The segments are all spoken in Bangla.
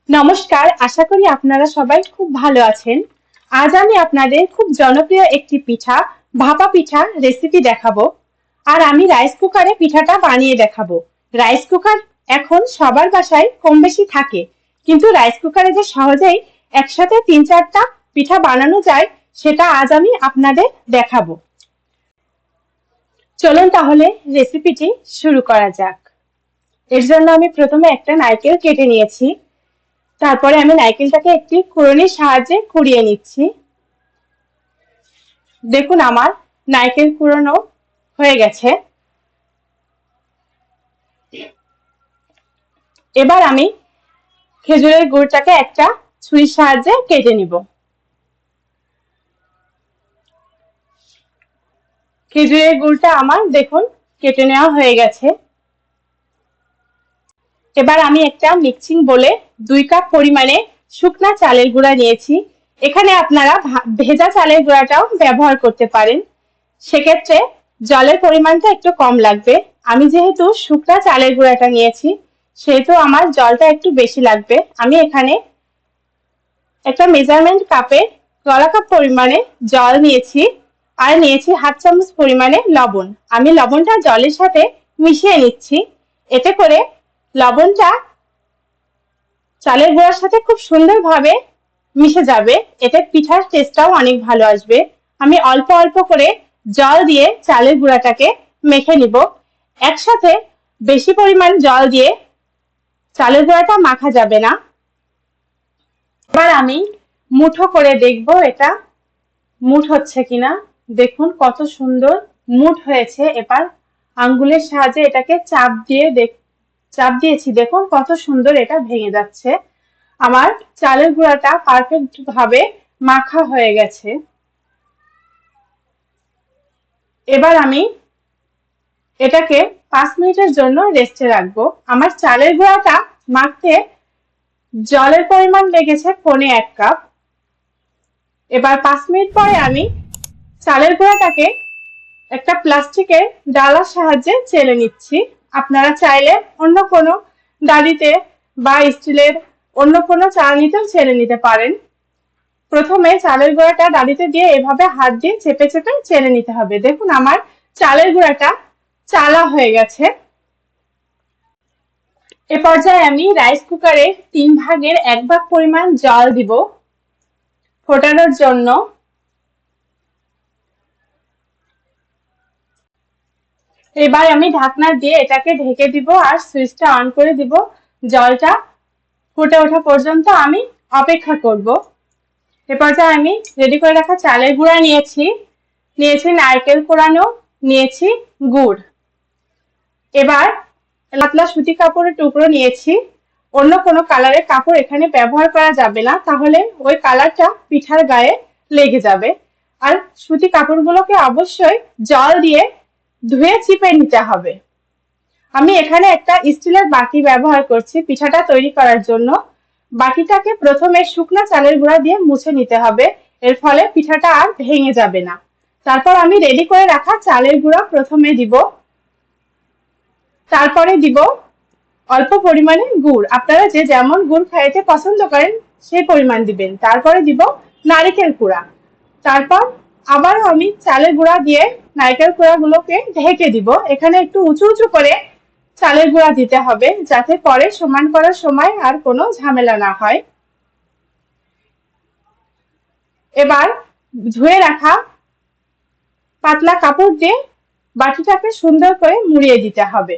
নমস্কার, আশা করি আপনারা সবাই খুব ভালো আছেন। আজ আমি আপনাদের খুব জনপ্রিয় একটি পিঠা, ভাপা পিঠা রেসিপি দেখাবো। আর আমি রাইস কুকারে পিঠাটা বানিয়ে দেখাবো। রাইস কুকার এখন সবার বাসায় কম বেশি থাকে, কিন্তু রাইস কুকারে যে সহজেই একসাথে 3-4টা পিঠা বানানো যায়, সেটা আজ আমি আপনাদের দেখাবো। চলুন তাহলে রেসিপিটি শুরু করা যাক। এর জন্য আমি প্রথমে একটা নারকেল কেটে নিয়েছি। তারপরে আমি নারকেলটাকে একটি কুড়ুনির সাহায্যে কুড়িয়ে নিচ্ছি। দেখুন আমার নারকেল কুড়ানো হয়ে গেছে। এবার আমি খেজুরের গুড়টাকে একটা ছুরির সাহায্যে কেটে নিব। খেজুরের গুড়টা আমার দেখুন কেটে নেওয়া হয়ে গেছে। এবার আমি একটা মিক্সিং বলে 2 কাপ পরিমাণে শুকনা চালের গুঁড়া নিয়েছি। এখানে আপনারা ভেজা চালের গুঁড়াটাও ব্যবহার করতে পারেন, সেক্ষেত্রে জলের পরিমাণটা একটু কম লাগবে। আমি যেহেতু শুকনা চালের গুঁড়াটা নিয়েছি, সেহেতু আমার জলটা একটু বেশি লাগবে। আমি এখানে একটা মেজারমেন্ট কাপে গড়া কাপ পরিমাণে জল নিয়েছি, আর নিয়েছি হাফ চামচ পরিমাণে লবণ। আমি লবণটা জলের সাথে মিশিয়ে নিচ্ছি। এতে করে লবণটা চালের গুঁড়ার সাথে খুব সুন্দরভাবে মিশে যাবে, এতে পিঠার টেস্টটাও অনেক ভালো আসবে। আমি অল্প অল্প করে জল দিয়ে চালের গুঁড়াটাকে মেখে নিব। একসাথে বেশি পরিমাণ জল দিয়ে চালের গুঁড়াটা মাখা যাবে না। এবার আমি মুঠো করে দেখব এটা মুঠ হচ্ছে কিনা। দেখুন কত সুন্দর মুঠ হয়েছে। এবার আঙ্গুলের সাহায্যে এটাকে চাপ দিয়েছি, দেখুন কত সুন্দর এটা ভেঙে যাচ্ছে। আমার চালের গুঁড়াটা পারফেক্ট ভাবে মাখা হয়ে গেছে। এবার আমি এটাকে 5 মিনিটের জন্য রেস্টে রাখবো। আমার চালের গুঁড়াটা মাখতে জলের পরিমাণ লেগেছে 1.25 কাপ। এবার 5 মিনিট পরে আমি চালের গুঁড়াটাকে একটা প্লাস্টিকের ডালার সাহায্যে চেলে নিচ্ছি। আপনারা চাইলে অন্য কোনো ডালিতে বা স্টিলের অন্য কোনো চালনিতেও চেলে নিতে পারেন। প্রথমে চালের গুঁড়াটা ডালিতে দিয়ে এভাবে হাত দিয়ে চেপে চেপে চেলে নিতে হবে। দেখুন আমার চালের গুঁড়াটা চালা হয়ে গেছে। এ পর্যায়ে আমি রাইস কুকারে 3 ভাগের 1 ভাগ পরিমাণ জল দিব ফোটানোর জন্য। এবার আমি ঢাকনা দিয়ে এটাকে ঢেকে দিব আর সুইচটা অন করে দিব। জলটা ফুটে ওঠা পর্যন্ত আমি অপেক্ষা করব। এ পর্যায়ে আমি রেডি করে রাখা চালের গুঁড়া নিয়েছি নারকেল কোড়ানো, নিয়েছি গুড়। এবার পাতলা সুতি কাপড়ের টুকরো নিয়েছি। অন্য কোনো কালারের কাপড় এখানে ব্যবহার করা যাবে না, তাহলে ওই কালারটা পিঠার গায়ে লেগে যাবে। আর সুতি কাপড়গুলোকে অবশ্যই জল দিয়ে ধুয়ে চিপে নিতে হবে। আমি এখানে একটা স্টিলের বাটি ব্যবহার করছি পিঠাটা তৈরি করার জন্য। বাটিটাকে প্রথমে শুকনা চালের গুঁড়া দিয়ে মুছে নিতে হবে, এর ফলে পিঠাটা আর ভেঙে যাবে না। তারপর আমি রেডি করে রাখা চালের গুঁড়া প্রথমে দিব, তারপরে দিব অল্প পরিমাণে গুড়। আপনারা যে যেমন গুড় খাইতে পছন্দ করেন সেই পরিমাণ দিবেন। তারপরে দিব নারকেল কুড়া। তারপর আবারও আমি চালের গুঁড়া দিয়ে নারকেল কুড়াগুলোকে ঢেকে দিব। এখানে একটু উঁচু উঁচু করে চালের গুঁড়া দিতে হবে, যাতে পরে সমান করার সময় আর কোনো ঝামেলা না হয়। এবার ধুয়ে রাখা পাতলা কাপড় দিয়ে বাটিটাকে সুন্দর করে মুড়িয়ে দিতে হবে।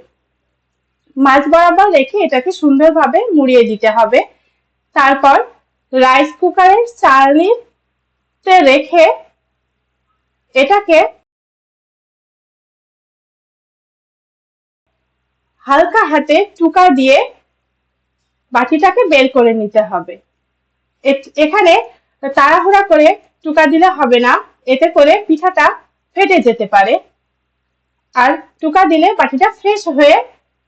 মাঝ বরাবর রেখে এটাকে সুন্দরভাবে মুড়িয়ে দিতে হবে। তারপর রাইস কুকারের চালনিতে রেখে এটাকে হালকা হাতে টুকা দিয়ে বাটিটাকে বের করে নিতে হবে। এখানে তাড়াহুড়া করে টুকা দিলে হবে না, এতে করে পিঠাটা ফেটে যেতে পারে। আর টুকা দিলে বাটিটা ফ্রেশ হয়ে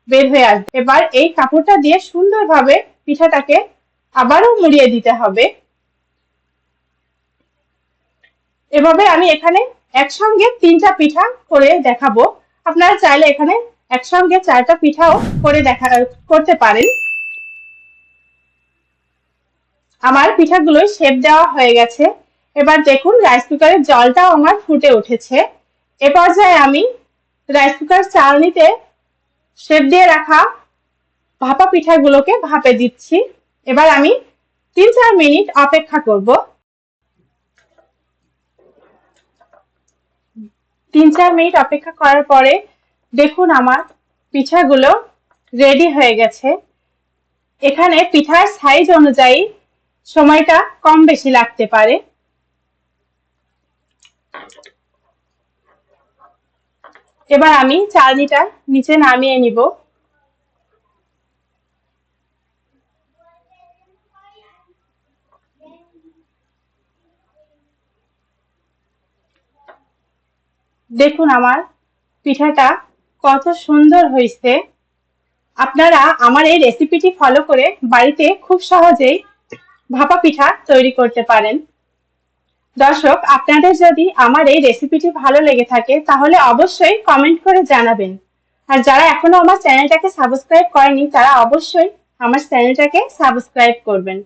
বের হয়ে আসবে। এবার এই কাপড়টা দিয়ে সুন্দরভাবে পিঠাটাকে আবারও মুড়িয়ে দিতে হবে। এভাবে আমি এখানে একসঙ্গে 3টা পিঠা করে দেখাবো। আপনারা চাইলে এখানে একসঙ্গে 4টা পিঠাও করতে পারেন। আমার পিঠাগুলো শেপ দেওয়া হয়ে গেছে। এবার দেখুন রাইস কুকারের জলটাও আমার ফুটে উঠেছে। এ পর্যায়ে আমি রাইস কুকার চালনিতে শেপ দিয়ে রাখা ভাপা পিঠাগুলোকে ভাপে দিচ্ছি। এবার আমি 3-4 মিনিট অপেক্ষা করব। 3-4 মিনিট অপেক্ষা করার পরে দেখুন আমার পিঠাগুলো রেডি হয়ে গেছে। এখানে পিঠার সাইজ অনুযায়ী সময়টা কম বেশি লাগতে পারে। এবার আমি চালনিটা নিচে নামিয়ে নিব। দেখুন আমার পিঠাটা কত সুন্দর হয়েছে। আপনারা আমার এই রেসিপিটি ফলো করে বাড়িতে খুব সহজেই ভাপা পিঠা তৈরি করতে পারেন। দর্শক, আপনাদের যদি আমার এই রেসিপিটি ভালো লেগে থাকে তাহলে অবশ্যই কমেন্ট করে জানাবেন। আর যারা এখনো আমার চ্যানেলটাকে সাবস্ক্রাইব করেনি তারা অবশ্যই আমার চ্যানেলটাকে সাবস্ক্রাইব করবেন।